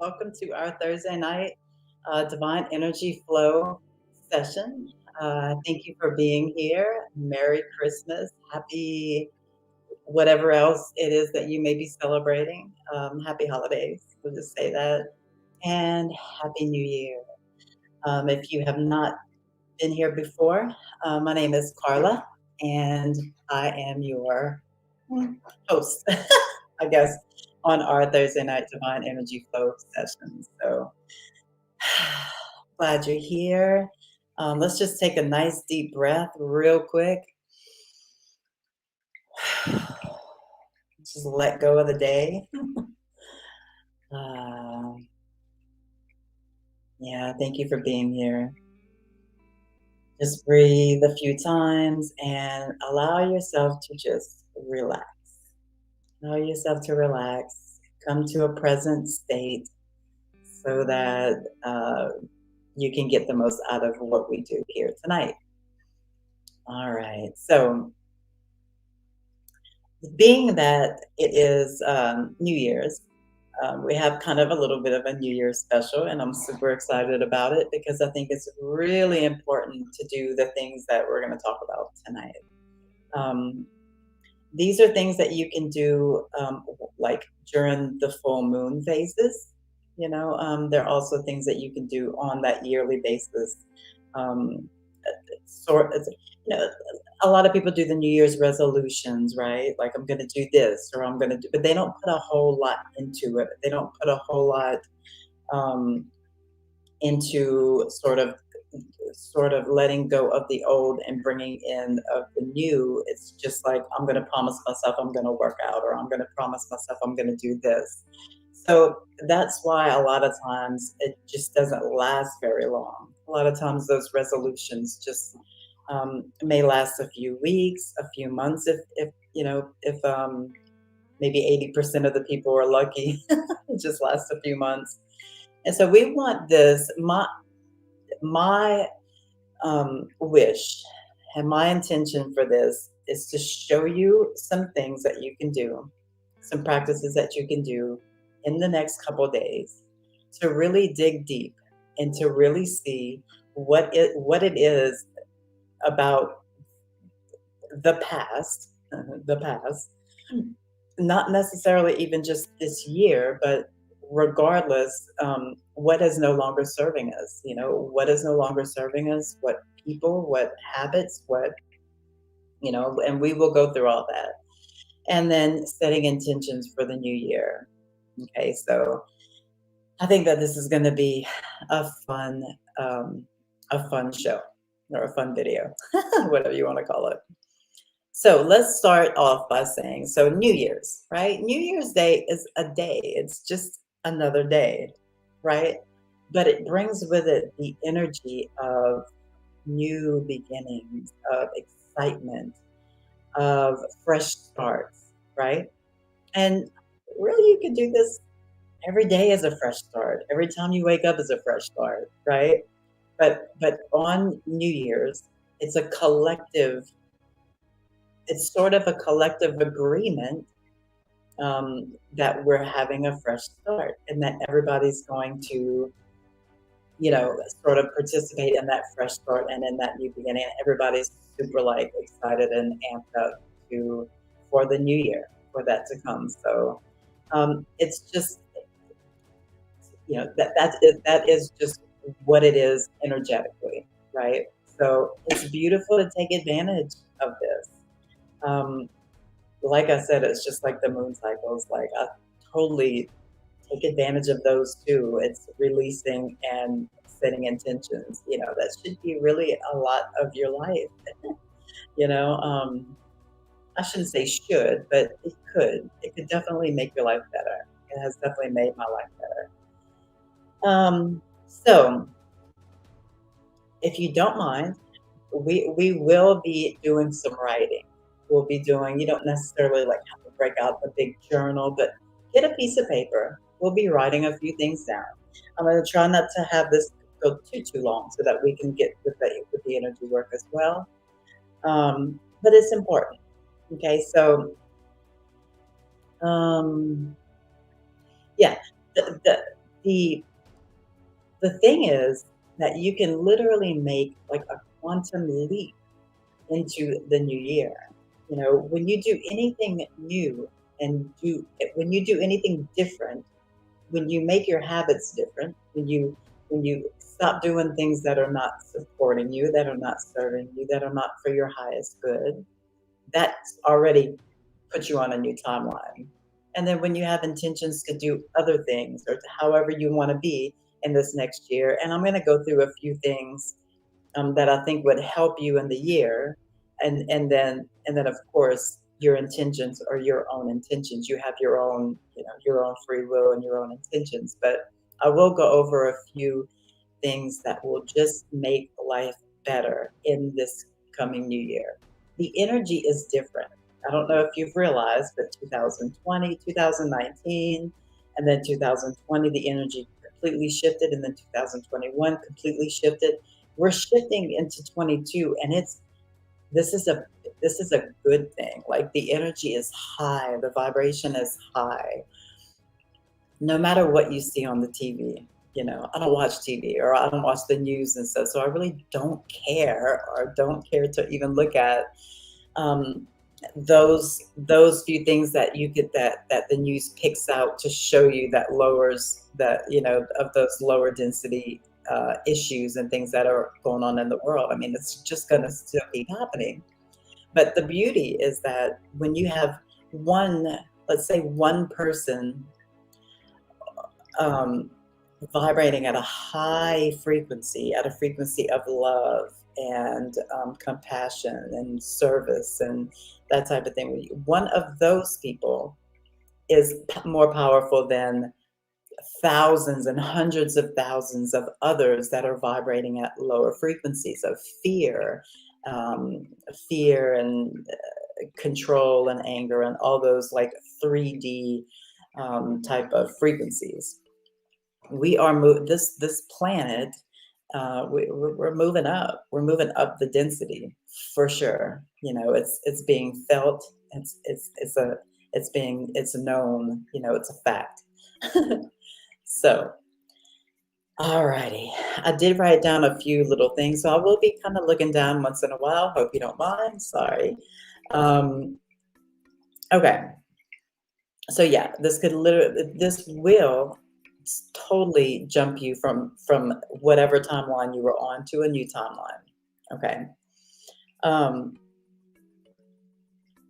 Welcome to our Thursday night Divine Energy Flow session. Thank you for being here. Merry Christmas. Happy whatever else it is that you may be celebrating. Happy holidays. We'll just say that. And Happy New Year. If you have not been here before, my name is Carla, and I am your host, I guess, on our Thursday night Divine Energy Flow session. So glad you're here. Let's just take a nice deep breath real quick. Just let go of the day. Uh, yeah, thank you for being here. Just breathe a few times and allow yourself to just relax. Allow yourself to relax. Come to a present state so that you can get the most out of what we do here tonight. All right. So, being that it is New Year's, we have kind of a little bit of a New Year's special, and I'm super excited about it because I think it's really important to do the things that we're going to talk about tonight. Um, these are things that you can do like during the full moon phases. There are also things that you can do on that yearly basis. Um, sort of, a lot of people do the New Year's resolutions, right? Like I'm going to do this or I'm going to do, but they don't put a whole lot into it. They don't put a whole lot um, into sort of letting go of the old and bringing in of the new. It's just like I'm going to promise myself I'm going to work out, or I'm going to promise myself I'm going to do this. So that's why a lot of times it just doesn't last very long. A lot of times those resolutions just may last a few weeks, a few months, if maybe 80% of the people are lucky. It just lasts a few months. And so we want this. My wish and my intention for this is to show you some things that you can do, some practices that you can do in the next couple of days to really dig deep and to really see what it is about the past, the past, not necessarily even just this year, but regardless, what is no longer serving us? What is no longer serving us? What people, what habits, and we will go through all that. And then setting intentions for the new year. Okay, so I think that this is going to be a fun, um, a fun show or a fun video, whatever you want to call it. So let's start off by saying, so New Year's, right? New Year's Day is a day. It's just another day, right? But it brings with it the energy of new beginnings, of excitement, of fresh starts, right? And really, you can do this every day as a fresh start. Every time you wake up is a fresh start, right? But on New Year's, it's a collective. It's sort of a collective agreement that we're having a fresh start, and that everybody's going to, sort of participate in that fresh start and in that new beginning. And everybody's super like excited and amped up to for the new year, for that to come. So it's just that is just what it is energetically, right? So it's beautiful to take advantage of this. Um, like I said, it's just like the moon cycles. Like I totally take advantage of those too. It's releasing and setting intentions. That should be really a lot of your life. You know, I shouldn't say should, but it could. It could definitely make your life better. It has definitely made my life better. So if you don't mind, we will be doing some writing. We'll be doing, you don't necessarily like have to break out the big journal, but get a piece of paper. We'll be writing a few things down. I'm going to try not to have this go too long so that we can get with the energy work as well. But it's important. Okay, so yeah, the the the thing is that you can literally make like a quantum leap into the new year. You know, when you do anything new and when you do anything different, when you make your habits different, when you stop doing things that are not supporting you, that are not serving you, that are not for your highest good, that's already put you on a new timeline. And then when you have intentions to do other things or to however you want to be in this next year, and I'm going to go through a few things that I think would help you in the year, and then of course your intentions are your own intentions. You have your own, your own free will and your own intentions. But I will go over a few things that will just make life better in this coming new year. The energy is different. I don't know if you've realized, but 2020, 2019, and then 2020, the energy completely shifted, and then 2021 completely shifted. We're shifting into 22, and this is a this is a good thing. Like the energy is high, the vibration is high, no matter what you see on the TV. I don't watch TV or I don't watch the news and stuff. So I really don't care or don't care to even look at um, those few things that you get that the news picks out to show you that lowers that, of those lower density issues and things that are going on in the world. I mean, it's just going to still keep happening. But the beauty is that when you have one, let's say one person um, vibrating at a high frequency, at a frequency of love and compassion and service and that type of thing. One of those people is more powerful than thousands and hundreds of thousands of others that are vibrating at lower frequencies of fear, um, fear and control and anger and all those like 3D type of frequencies. We are this planet. We're moving up. We're moving up the density for sure. It's being felt. It's known. It's a fact. So, alrighty. I did write down a few little things, so I will be kind of looking down once in a while. Hope you don't mind. Sorry. Um, okay. So yeah, this will totally jump you from whatever timeline you were on to a new timeline. Okay. Um,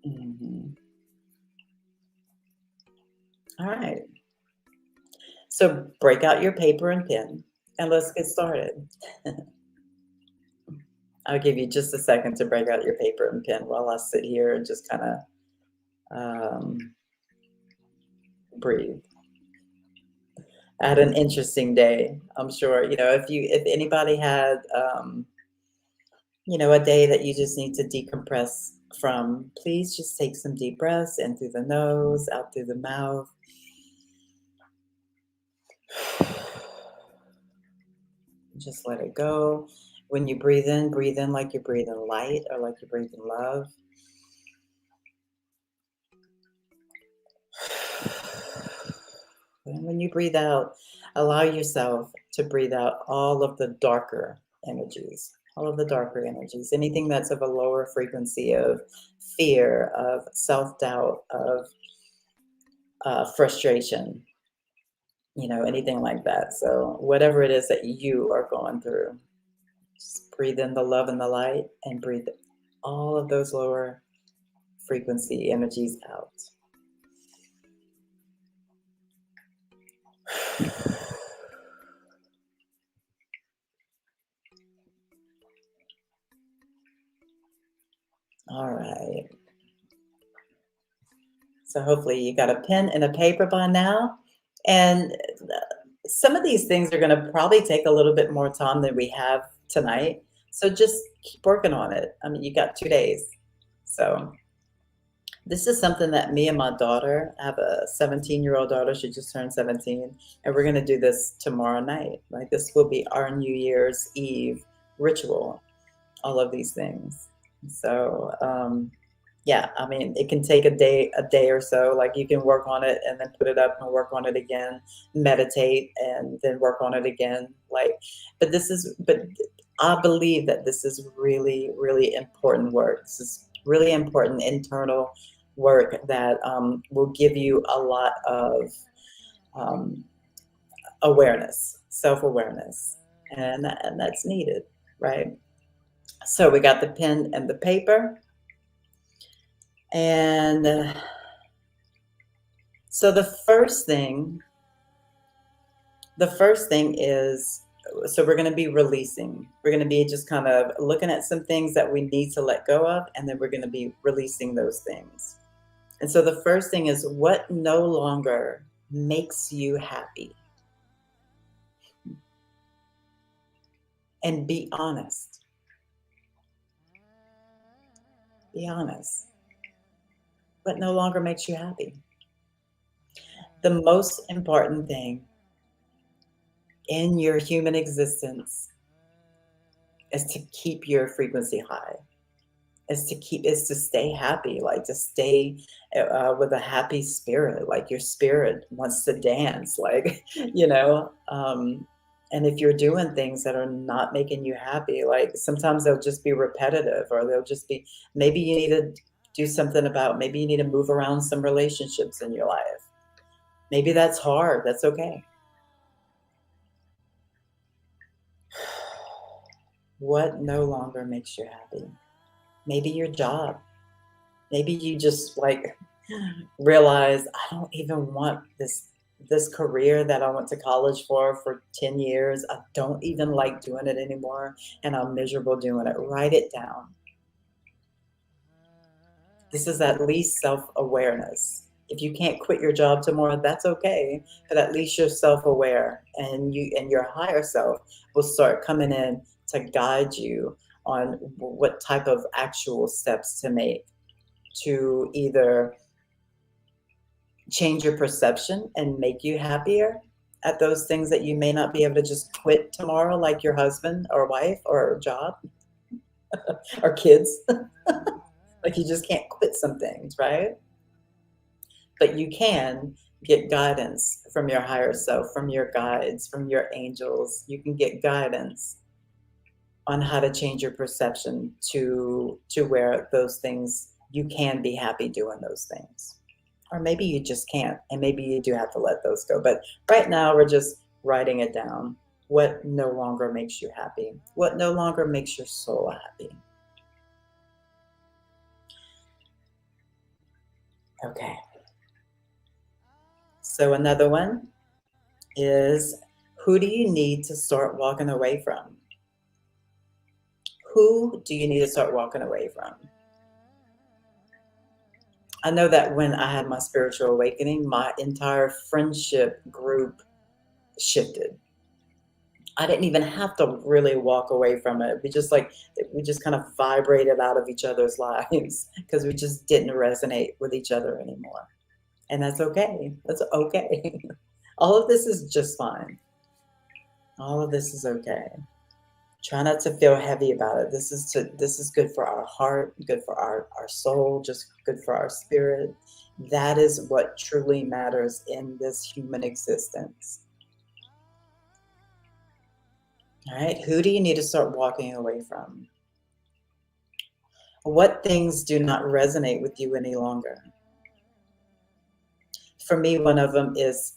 mhm. All right. So break out your paper and pen and let's get started. I'll give you just a second to break out your paper and pen while I sit here and just kind of breathe. I had an interesting day. I'm sure, if anybody had, a day that you just need to decompress from, please just take some deep breaths in through the nose, out through the mouth. Just let it go. When you breathe in like you're breathing light or like you're breathing love. And when you breathe out, allow yourself to breathe out all of the darker energies, all of the darker energies, anything that's of a lower frequency of fear, of self doubt, of frustration, anything like that. So, whatever it is that you are going through, just breathe in the love and the light and breathe all of those lower frequency energies out. All right. So hopefully you got a pen and a paper by now. And some of these things are going to probably take a little bit more time than we have tonight. So just keep working on it. I mean, you got 2 days. So this is something that me and my daughter, I have a 17-year-old daughter. She just turned 17. And we're going to do this tomorrow night. Like this will be our New Year's Eve ritual, all of these things. So, Yeah, I mean, it can take a day or so, like, you can work on it and then put it up and work on it again, meditate, and then work on it again, like but I believe that this is really, really important work. This is really important internal work that, will give you a lot of, um, awareness, self-awareness, and that's needed, right? So we got the pen and the paper, and, so the first thing is, so we're going to be releasing. We're going to be just kind of looking at some things that we need to let go of, and then we're going to be releasing those things. And so the first thing is, what no longer makes you happy? And be honest. Be honest. What no longer makes you happy? The most important thing in your human existence is to keep your frequency high, is to stay happy, like to stay with a happy spirit, like your spirit wants to dance, like and if you're doing things that are not making you happy, like sometimes they'll just be repetitive, or they'll just be, maybe you need to do something about, maybe you need to move around some relationships in your life. Maybe that's hard, that's okay. What no longer makes you happy? Maybe your job. Maybe you just like realize, I don't even want this career that I went to college for 10 years. I don't even like doing it anymore, and I'm miserable doing it. Write it down. This is at least self-awareness. If you can't quit your job tomorrow, that's okay, but at least you're self-aware, and your higher self will start coming in to guide you on what type of actual steps to make to either change your perception and make you happier at those things that you may not be able to just quit tomorrow, like your husband or wife or job or kids. Like, you just can't quit some things, right? But you can get guidance from your higher self, from your guides, from your angels. You can get guidance on how to change your perception to where those things, you can be happy doing those things. Or maybe you just can't, and maybe you do have to let those go. But right now, we're just writing it down. What no longer makes you happy? What no longer makes your soul happy? Okay. So another one is, who do you need to start walking away from? Who do you need to start walking away from? I know that when I had my spiritual awakening, my entire friendship group shifted. I didn't even have to really walk away from it. We just kind of vibrated out of each other's lives because we just didn't resonate with each other anymore. And that's okay. That's okay. All of this is just fine. All of this is okay. Try not to feel heavy about it. This is good for our heart, good for our soul, just good for our spirit. That is what truly matters in this human existence. All right, who do you need to start walking away from? What things do not resonate with you any longer? For me, one of them is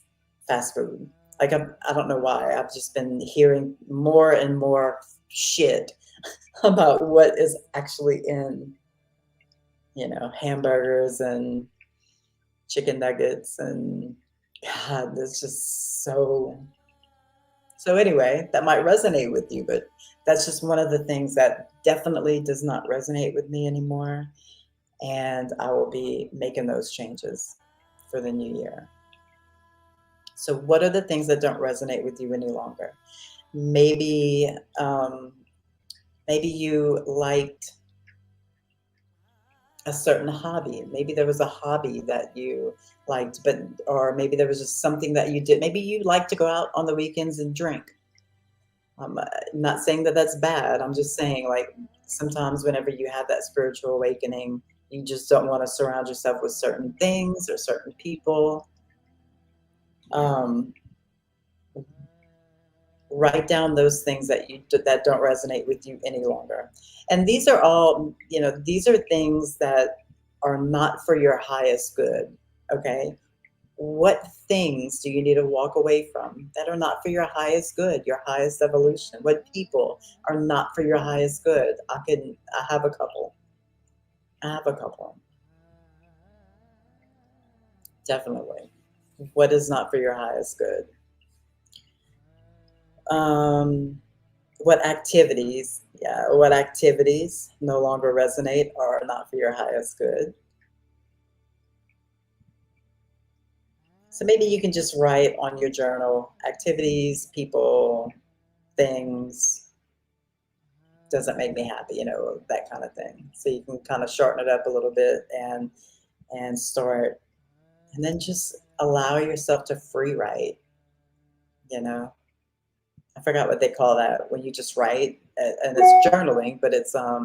fast food. Like, I don't know why. I've just been hearing more and more shit about what is actually in, hamburgers and chicken nuggets, and God, it's just so anyway, that might resonate with you, but that's just one of the things that definitely does not resonate with me anymore, and I will be making those changes for the new year. So what are the things that don't resonate with you any longer? Maybe, maybe you liked a certain hobby. Maybe there was a hobby that you liked, but or maybe there was just something that you did. Maybe you like to go out on the weekends and drink. Not saying that that's bad. I'm just saying, like, sometimes whenever you have that spiritual awakening, You just don't want to surround yourself with certain things or certain people. Um, write down those things that don't resonate with you any longer. And these are all, these are things that are not for your highest good. Okay. What things do you need to walk away from that are not for your highest good, your highest evolution? What people are not for your highest good? I have a couple. I have a couple. Definitely. What is not for your highest good? Um, what activities no longer resonate or are not for your highest good? So maybe you can just write on your journal activities, people, things, doesn't make me happy, that kind of thing. So you can kind of shorten it up a little bit and start, and then just allow yourself to free write, you know. I forgot what they call that when you just write, and it's journaling, but it's a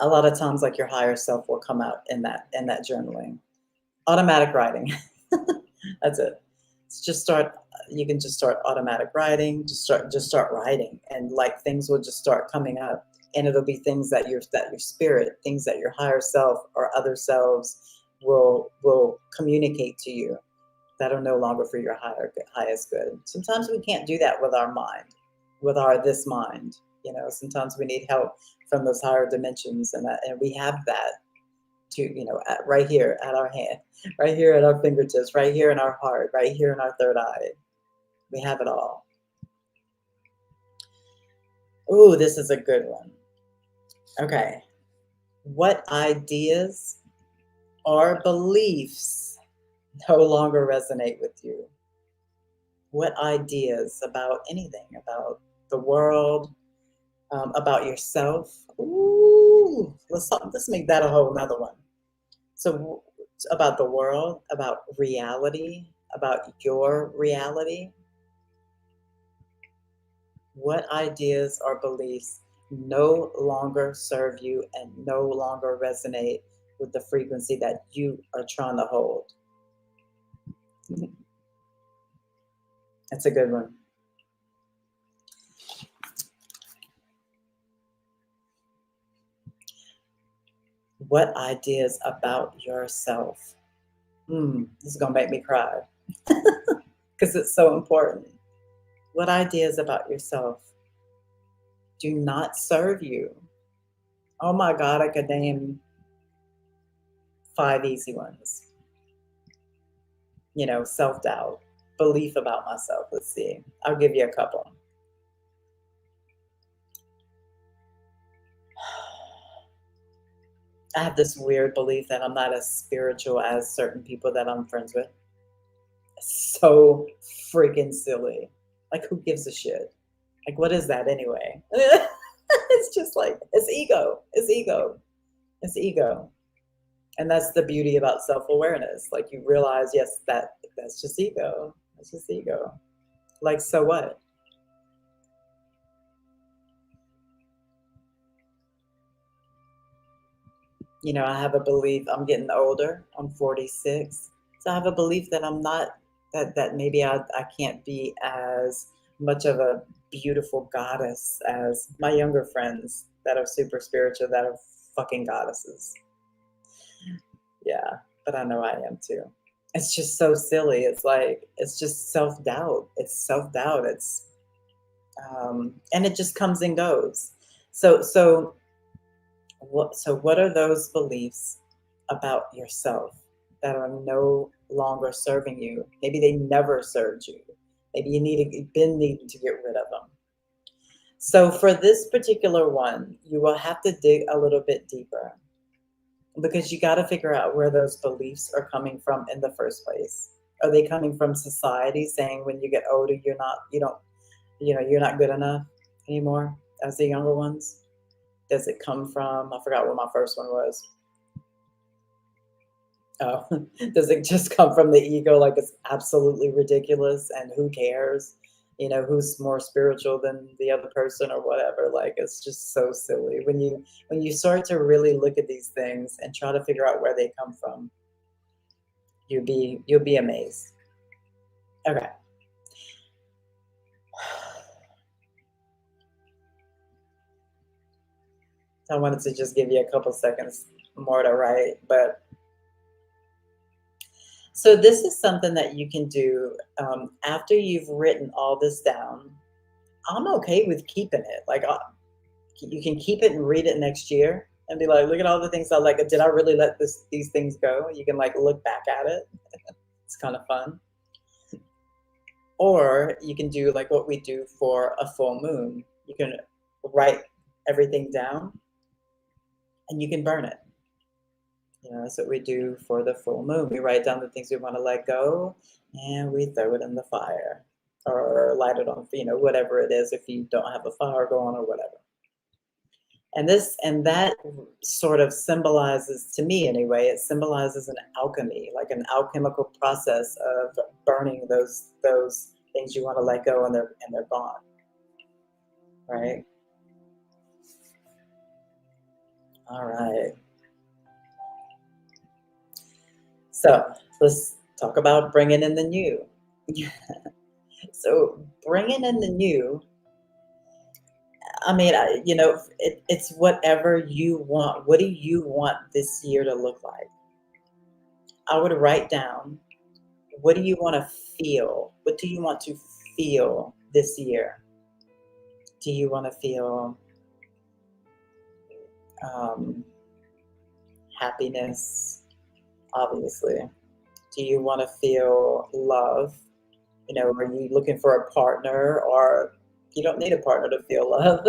lot of times like your higher self will come out in that journaling. Automatic writing. That's it. It's just start. You can just start automatic writing. Just start writing, and like things will just start coming up, and it'll be things that your spirit, things that your higher self or other selves will communicate to you that are no longer for your highest good. Sometimes we can't do that with our mind, with our this mind. Sometimes we need help from those higher dimensions, and we have that to right here at our hand, right here at our fingertips, right here in our heart, right here in our third eye. We have it all. Ooh, this is a good one. Okay. What ideas or beliefs no longer resonate with you? What ideas about anything, about the world, about yourself? Ooh, let's make that a whole nother one. So, about the world, about reality, about your reality, what ideas or beliefs no longer serve you and no longer resonate with the frequency that you are trying to hold? That's a good one. What ideas about yourself? This is going to make me cry because it's so important. What ideas about yourself do not serve you? Oh my God, I could name 5 easy ones. Self doubt, belief about myself. Let's see. I'll give you a couple. I have this weird belief that I'm not as spiritual as certain people that I'm friends with. So freaking silly. Like, who gives a shit? Like, what is that anyway? It's just like, it's ego. It's ego. It's ego. And that's the beauty about self-awareness. Like, you realize, yes, that's just ego. That's just ego. Like, so what? I have a belief. I'm getting older. I'm 46. So I have a belief that I'm not, that maybe I can't be as much of a beautiful goddess as my younger friends that are super spiritual, that are fucking goddesses. Yeah, but I know I am too. It's just so silly. It's like, it's just self-doubt. It's self-doubt. And it just comes and goes. So what are those beliefs about yourself that are no longer serving you? Maybe they never served you. Maybe you've been needing to get rid of them. So for this particular one, you will have to dig a little bit deeper because you got to figure out where those beliefs are coming from in the first place. Are they coming from society saying when you get older, you're not good enough anymore as the younger ones? Does it come from, I forgot what my first one was. Oh, does it just come from the ego? Like, it's absolutely ridiculous and who cares? who's more spiritual than the other person or whatever. Like, it's just so silly when you start to really look at these things and try to figure out where they come from. You'll be amazed. Okay. I wanted to just give you a couple seconds more to write, but so this is something that you can do after you've written all this down. I'm okay with keeping it. Like, you can keep it and read it next year and be like, look at all the things I like. Did I really let these things go? You can like look back at it. It's kind of fun. Or you can do like what we do for a full moon. You can write everything down and you can burn it. That's what we do for the full moon. We write down the things we want to let go and we throw it in the fire or light it on, whatever it is, if you don't have a fire going or whatever. And that sort of symbolizes, to me anyway, it symbolizes an alchemy, like an alchemical process of burning those things you want to let go, and they're gone. Right? All right. So let's talk about bringing in the new. So bringing in the new, I mean, it's whatever you want. What do you want this year to look like? I would write down, what do you want to feel? What do you want to feel this year? Do you want to feel happiness? Obviously. Do you want to feel love? Are you looking for a partner, or you don't need a partner to feel love?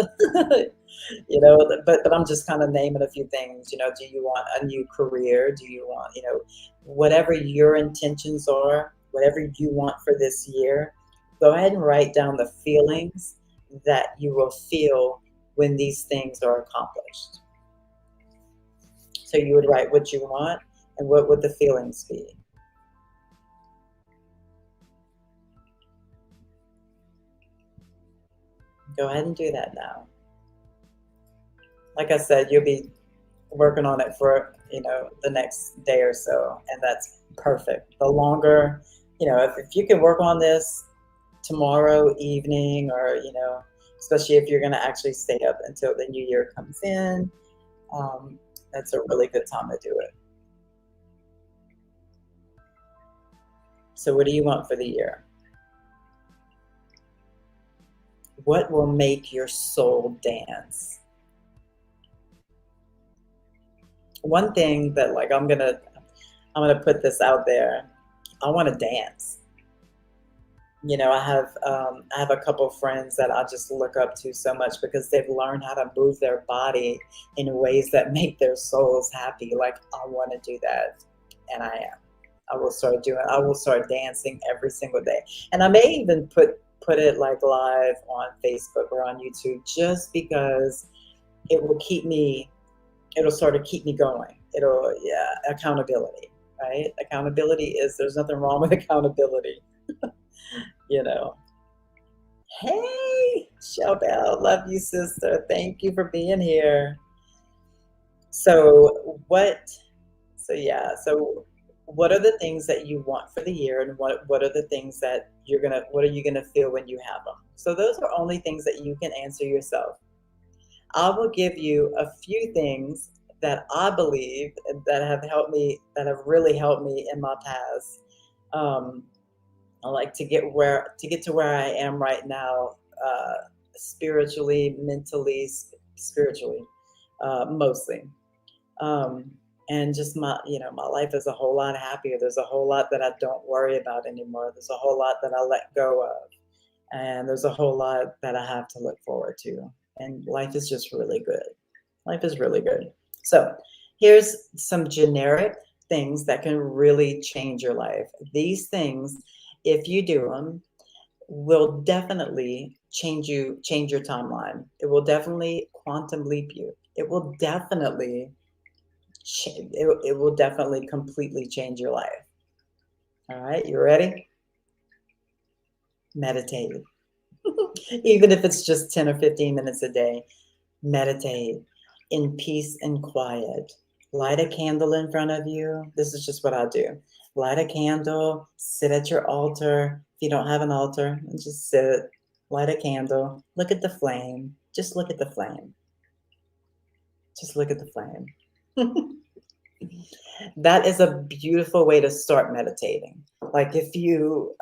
But I'm just kind of naming a few things. Do you want a new career? Do you want, whatever your intentions are, whatever you want for this year, go ahead and write down the feelings that you will feel when these things are accomplished. So you would write what you want and what would the feelings be. Go ahead and do that now. Like I said, you'll be working on it for, the next day or so, and that's perfect. The longer, if you can work on this tomorrow evening, or, especially if you're going to actually stay up until the new year comes in, that's a really good time to do it. So what do you want for the year? What will make your soul dance? One thing that, like, I'm gonna put this out there. I want to dance. I have a couple friends that I just look up to so much because they've learned how to move their body in ways that make their souls happy. Like, I want to do that, and I am. I will start dancing every single day, and I may even put it like live on Facebook or on YouTube, just because it'll sort of keep me going. Accountability, right? There's nothing wrong with accountability. Hey, Shelbelle, love you, sister. Thank you for being here. So what are the things that you want for the year, and what are the things that what are you gonna feel when you have them? So those are only things that you can answer yourself. I will give you a few things that I believe that have really helped me in my past. I like to get to where I am right now, spiritually, mentally, spiritually, mostly. And just my life is a whole lot happier. There's a whole lot that I don't worry about anymore. There's a whole lot that I let go of, and there's a whole lot that I have to look forward to. And life is just really good. Life is really good. So here's some generic things that can really change your life. These things, if you do them, will definitely change your timeline. It will definitely quantum leap you. It will definitely completely change your life. All right, you ready? Meditate. Even if it's just 10 or 15 minutes a day, meditate in peace and quiet. Light a candle in front of you. This is just what I do. Light a candle, sit at your altar. If you don't have an altar, just sit, light a candle, look at the flame. Just look at the flame. Just look at the flame. That is a beautiful way to start meditating. Like if you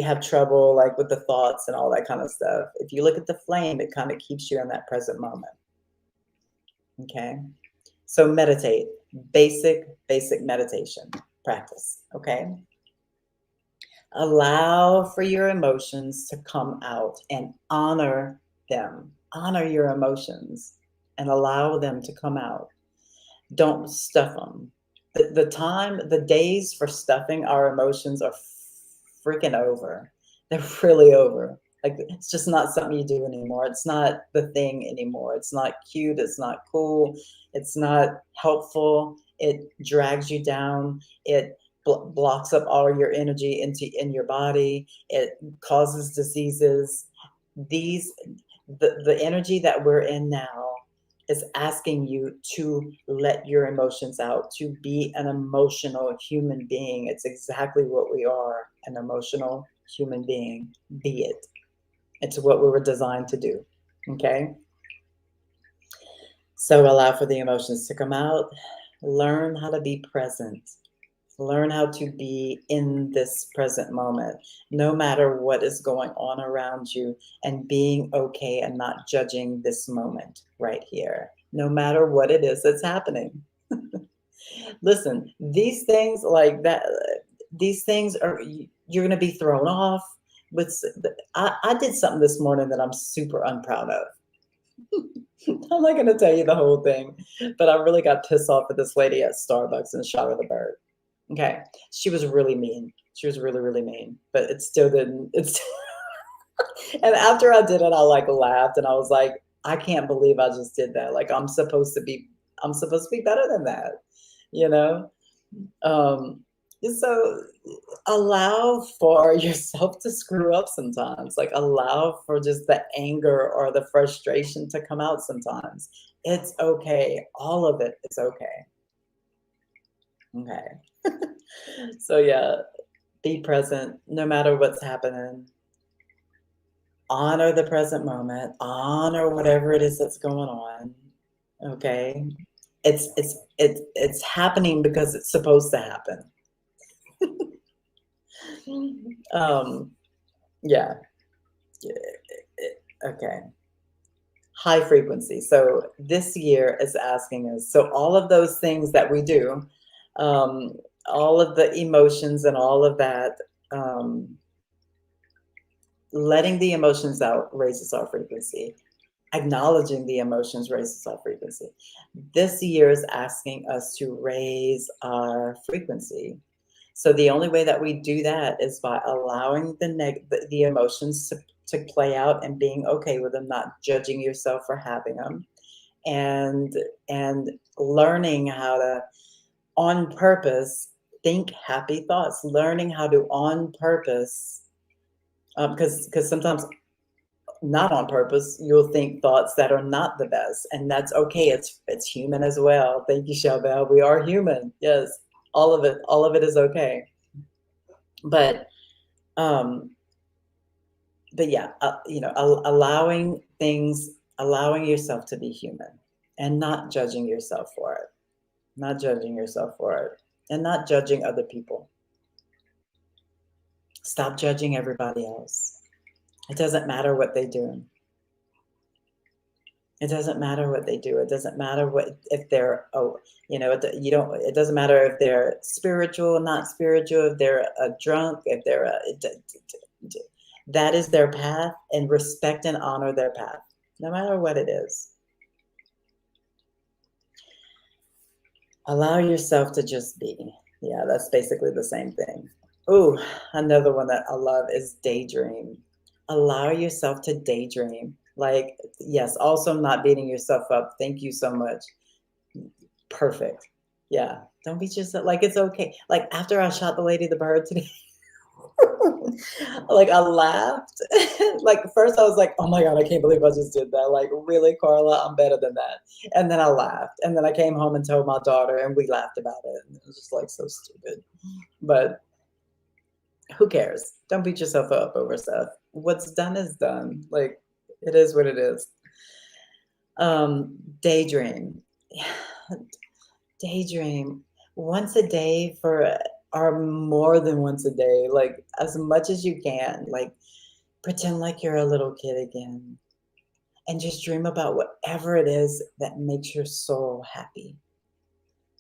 have trouble like with the thoughts and all that kind of stuff, if you look at the flame, it kind of keeps you in that present moment. Okay. So meditate, basic meditation practice. Okay. Allow for your emotions to come out and honor them. Honor your emotions and allow them to come out. Don't stuff them. The days for stuffing our emotions are freaking over. They're really over. Like, it's just not something you do anymore. It's not the thing anymore. It's not cute. It's not cool. It's not helpful. It drags you down. It blocks up all your energy in your body. It causes diseases. The energy that we're in now is asking you to let your emotions out, to be an emotional human being. It's exactly what we are, an emotional human being. Be it. It's what we were designed to do. Okay? So allow for the emotions to come out. Learn how to be present. Learn how to be in this present moment, no matter what is going on around you, and being okay and not judging this moment right here, no matter what it is that's happening. Listen, these things like that, these things are, you're going to be thrown off. But I did something this morning that I'm super unproud of. I'm not going to tell you the whole thing, but I really got pissed off at this lady at Starbucks and shot her the bird. Okay. She was really mean. She was really, really mean, but it still didn't, it's, and after I did it, I like laughed and I was like, I can't believe I just did that. Like, I'm supposed to be better than that, you know? Um, so allow for yourself to screw up sometimes. Like, allow for just the anger or the frustration to come out sometimes. It's okay. All of it is okay. Okay. So yeah, be present no matter what's happening. Honor the present moment. Honor whatever it is that's going on. Okay. It's happening because it's supposed to happen. um yeah. Okay. High frequency. So this year is asking us, so all of those things that we do, um, all of the emotions and all of that, um, letting the emotions out raises our frequency. Acknowledging the emotions raises our frequency. This year is asking us to raise our frequency. So the only way that we do that is by allowing the emotions to play out and being okay with them, not judging yourself for having them, and learning how to, on purpose, think happy thoughts. Learning how to, on purpose, because sometimes not on purpose, you'll think thoughts that are not the best, and that's okay. It's human as well. Thank you, Charbel. We are human. Yes, all of it is okay. But um, but yeah, allowing things, allowing yourself to be human, and not judging yourself for it, not judging yourself for it, and not judging other people. Stop judging everybody else. It doesn't matter what they do. It doesn't matter what they do. It doesn't matter what, if they're, it doesn't matter if they're spiritual, not spiritual, if they're a drunk, if they're that is their path, and respect and honor their path, no matter what it is. Allow yourself to just be. Yeah, that's basically the same thing. Ooh, another one that I love is daydream. Allow yourself to daydream. Like, yes, also not beating yourself up. Thank you so much. Perfect. Yeah. Don't beat yourself, like, it's okay. Like, after I shot the lady the bird today, Like, I laughed. Like, first I was like, "Oh my god, I can't believe I just did that. Like, really, Carla? I'm better than that." And then I laughed, and then I came home and told my daughter, and we laughed about it, and it was just, like, so stupid. But who cares? Don't beat yourself up over stuff. What's done is done. Like, it is what it is. Daydream. Daydream once a day for or more than once a day, like, as much as you can, like, pretend like you're a little kid again, and just dream about whatever it is that makes your soul happy.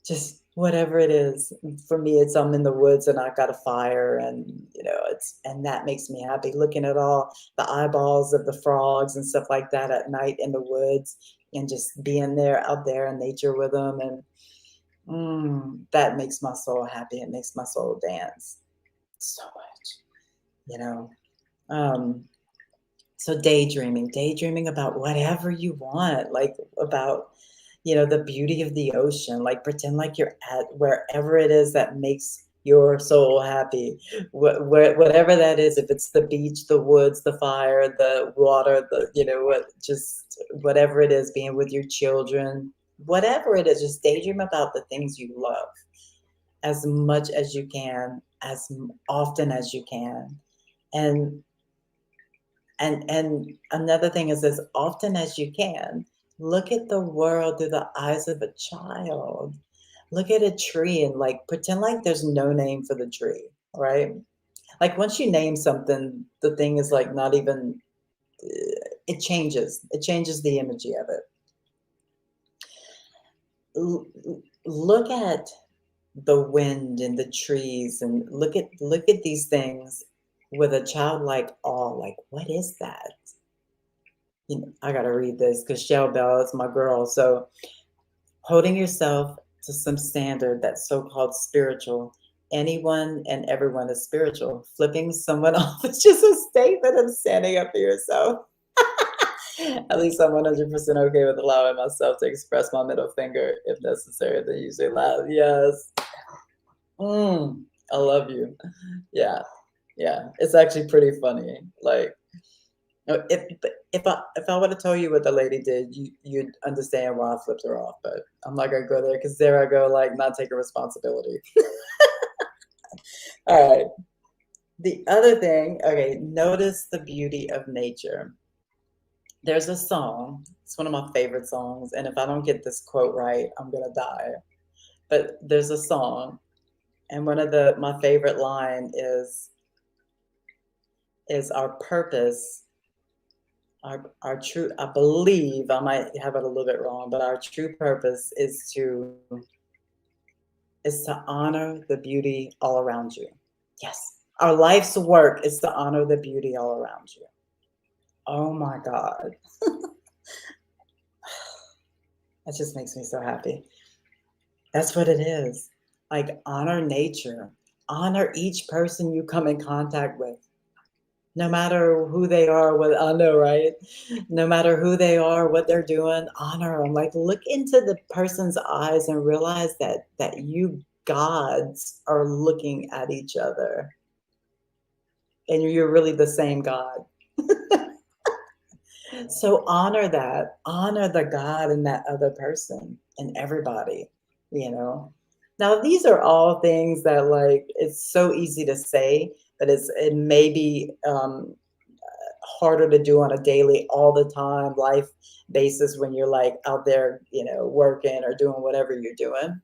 Just whatever it is. For me, it's I'm in the woods and I got a fire and, it's and that makes me happy. Looking at all the eyeballs of the frogs and stuff like that at night in the woods and just being there out there in nature with them and that makes my soul happy. It makes my soul dance so much, you know. Um, so daydreaming about whatever you want, like about the beauty of the ocean, like pretend like you're at wherever it is that makes your soul happy. Whatever that is, if it's the beach, the woods, the fire, the water, just whatever it is, being with your children, whatever it is, just daydream about the things you love as much as you can, often as you can. And and another thing is as often as you can, look at the world through the eyes of a child. Look at a tree and like pretend like there's no name for the tree, right? Like once you name something, the thing is like not even it changes. It changes the imagery of it. Look at the wind and the trees and look at these things with a childlike awe, like what is that? I gotta read this because Shell Bell is my girl. So holding yourself to some standard that's so-called spiritual. Anyone and everyone is spiritual. Flipping someone off is just a statement of standing up for yourself. At least I'm 100% okay with allowing myself to express my middle finger if necessary. They usually loud. Yes. I love you. Yeah. Yeah. It's actually pretty funny. Like, no, if I would have told you what the lady did, you'd understand why I flipped her off. But I'm not gonna go there because there I go, like not taking responsibility. All right. The other thing, okay, notice the beauty of nature. There's a song. It's one of my favorite songs, and if I don't get this quote right, I'm gonna die. But there's a song, and one of the my favorite line is our purpose our true I believe I might have it a little bit wrong, but our true purpose is to honor the beauty all around you. Yes. Our life's work is to honor the beauty all around you. Oh my God. That just makes me so happy. That's what it is. Like honor nature. Honor each person you come in contact with. No matter who they are, what I know, right? No matter who they are, what they're doing, honor them. Like look into the person's eyes and realize that you gods are looking at each other, and you're really the same God. So honor that. Honor the God in that other person and everybody. You know. Now these are all things that like it's so easy to say, but it may be harder to do on a daily, all the time life basis when you're like out there, working or doing whatever you're doing.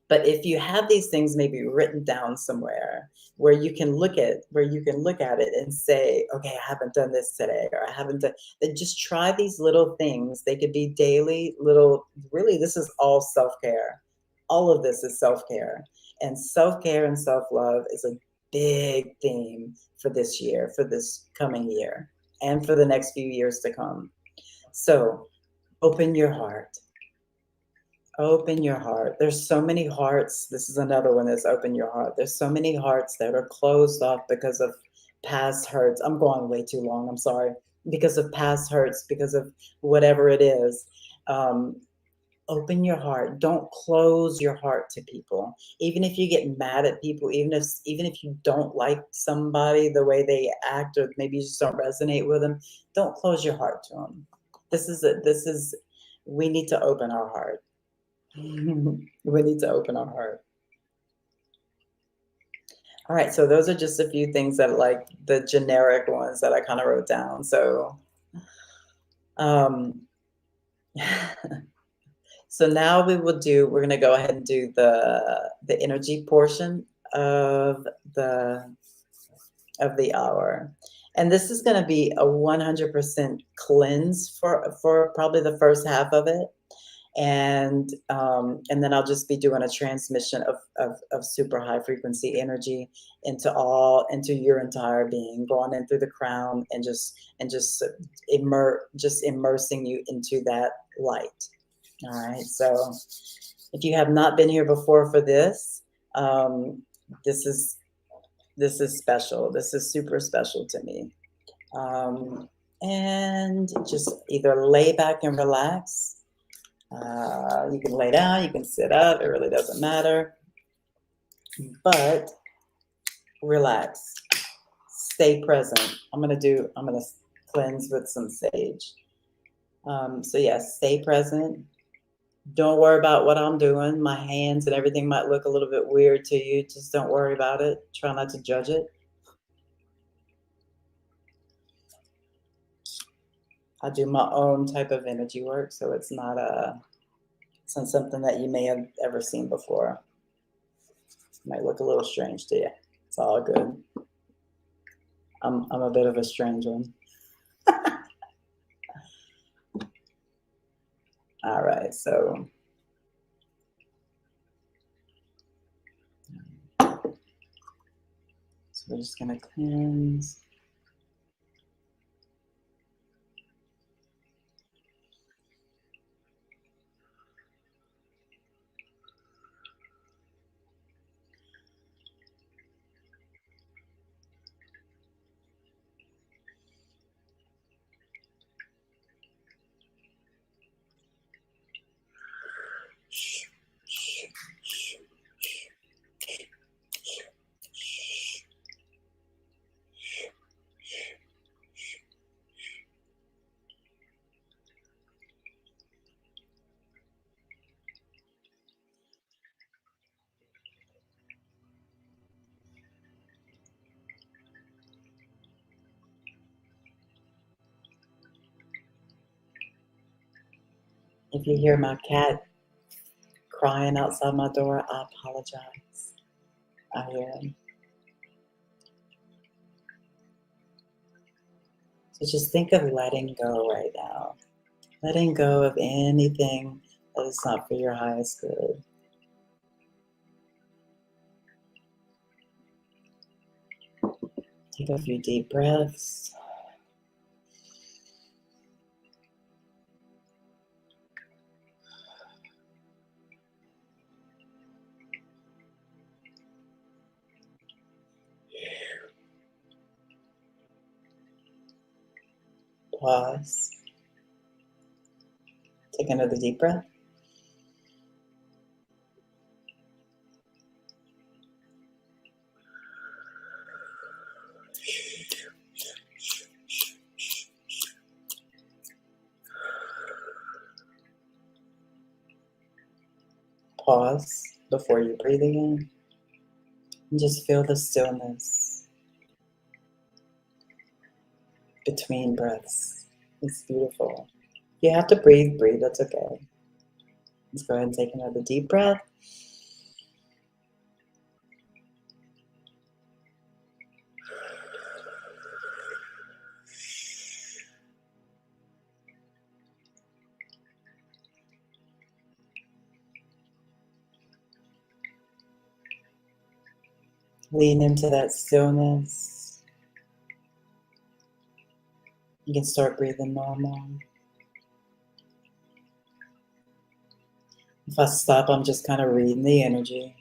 But if you have these things maybe written down somewhere where you can look at it and say, okay, I haven't done this today, or I haven't done, then just try these little things. They could be daily little, really, this is all self-care. All of this is self-care. And self-care and self-love is a big theme for this year, for this coming year, and for the next few years to come. So open your heart. Open your heart. There's so many hearts. This is another one that's open your heart. There's so many hearts that are closed off because of past hurts. I'm going way too long. I'm sorry. Because of past hurts, because of whatever it is. Um, open your heart. Don't close your heart to people. Even if you get mad at people, even if you don't like somebody the way they act, or maybe you just don't resonate with them, don't close your heart to them. This is we need to open our heart. We need to open our heart. All right, so those are just a few things that like the generic ones that I kind of wrote down. So um so now we're going to go ahead and do the energy portion of the of the hour. And this is going to be a 100% cleanse for probably the first half of it. And then I'll just be doing a transmission of super high frequency energy into your entire being, going in through the crown and just immersing you into that light. All right. So if you have not been here before for this, this is special. This is super special to me. And just either lay back and relax. You can lay down, you can sit up, it really doesn't matter. But relax, stay present. I'm gonna cleanse with some sage. So yes, stay present. Don't worry about what I'm doing. My hands and everything might look a little bit weird to you. Just don't worry about it. Try not to judge it. I do my own type of energy work, so it's not something that you may have ever seen before. It might look a little strange to you. It's all good. I'm a bit of a strange one. All right, so we're just gonna cleanse. If you hear my cat crying outside my door, I apologize. I hear him. So just think of letting go right now. Letting go of anything that is not for your highest good. Take a few deep breaths. Pause. Take another deep breath. Pause before you breathe again. And just feel the stillness between breaths. It's beautiful. If you have to breathe, breathe. That's okay. Let's go ahead and take another deep breath. Lean into that stillness. You can start breathing normal. If I stop, I'm just kind of reading the energy.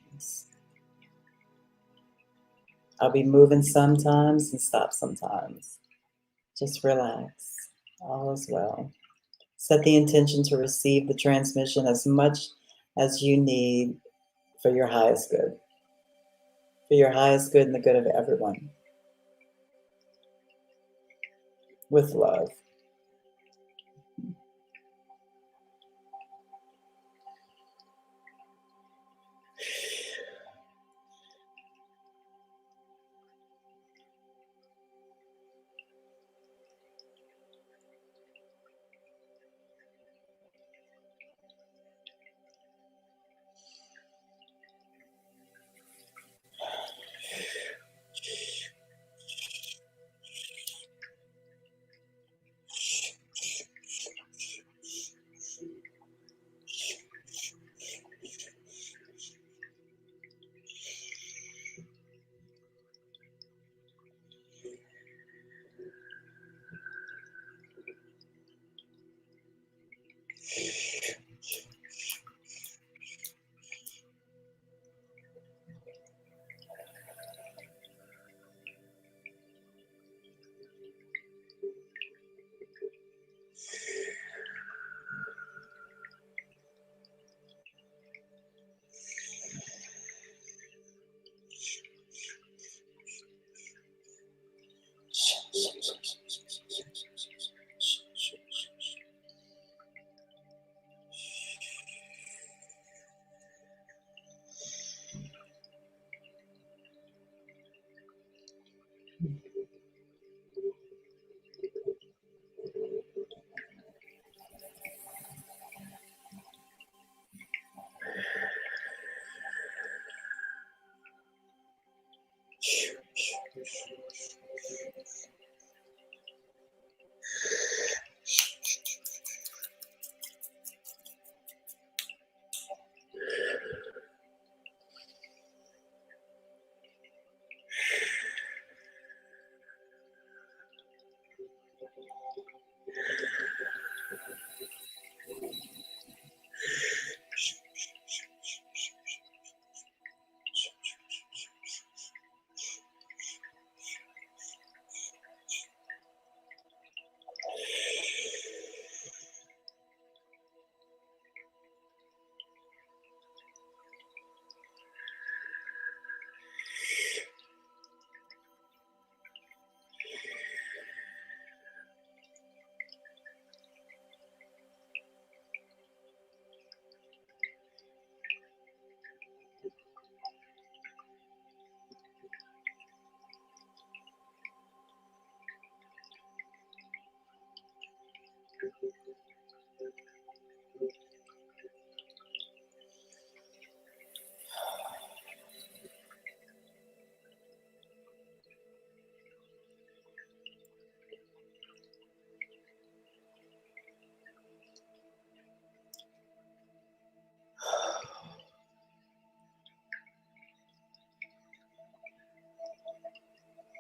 I'll be moving sometimes and stop sometimes. Just relax. All is well. Set the intention to receive the transmission as much as you need for your highest good, for your highest good and the good of everyone, with love.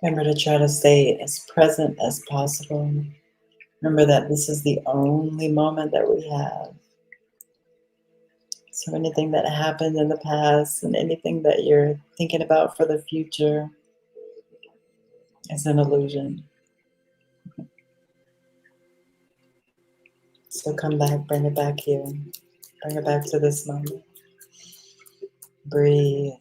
Remember to try to stay as present as possible. Remember that this is the only moment that we have. So anything that happened in the past and anything that you're thinking about for the future is an illusion. So come back, bring it back here. Bring it back to this moment. Breathe.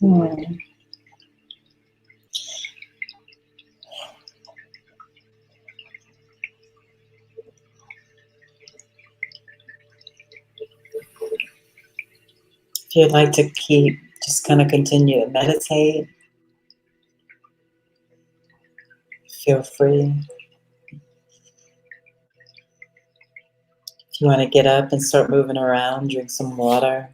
Hmm. If you'd like to keep, just kind of continue to meditate, feel free. If you want to get up and start moving around, drink some water.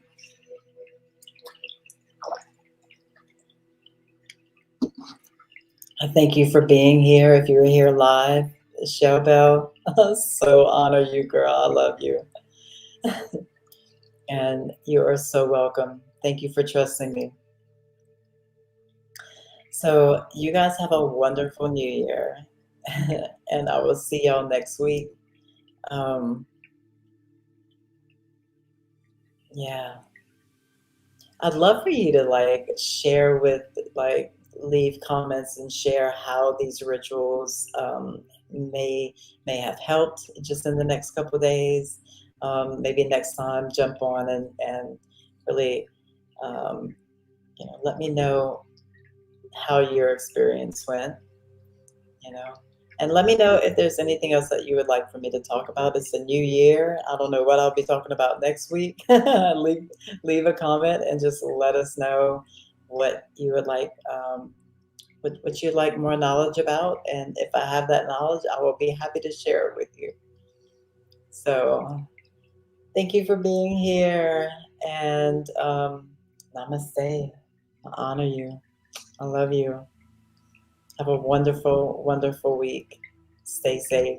I thank you for being here. If you're here live, Michelle Bell, I so honor you, girl. I love you. And you are so welcome. Thank you for trusting me. So, you guys have a wonderful new year. And I will see y'all next week. Um, yeah. I'd love for you to like share with like leave comments and share how these rituals may have helped just in the next couple of days. Maybe next time jump on and really Um, let me know how your experience went, you know. And let me know if there's anything else that you would like for me to talk about. It's a new year. I don't know what I'll be talking about next week. Leave a comment and just let us know what you would like, what you'd like more knowledge about. And if I have that knowledge, I will be happy to share it with you. So thank you for being here. And namaste. I honor you. I love you. Have a wonderful, wonderful week. Stay safe.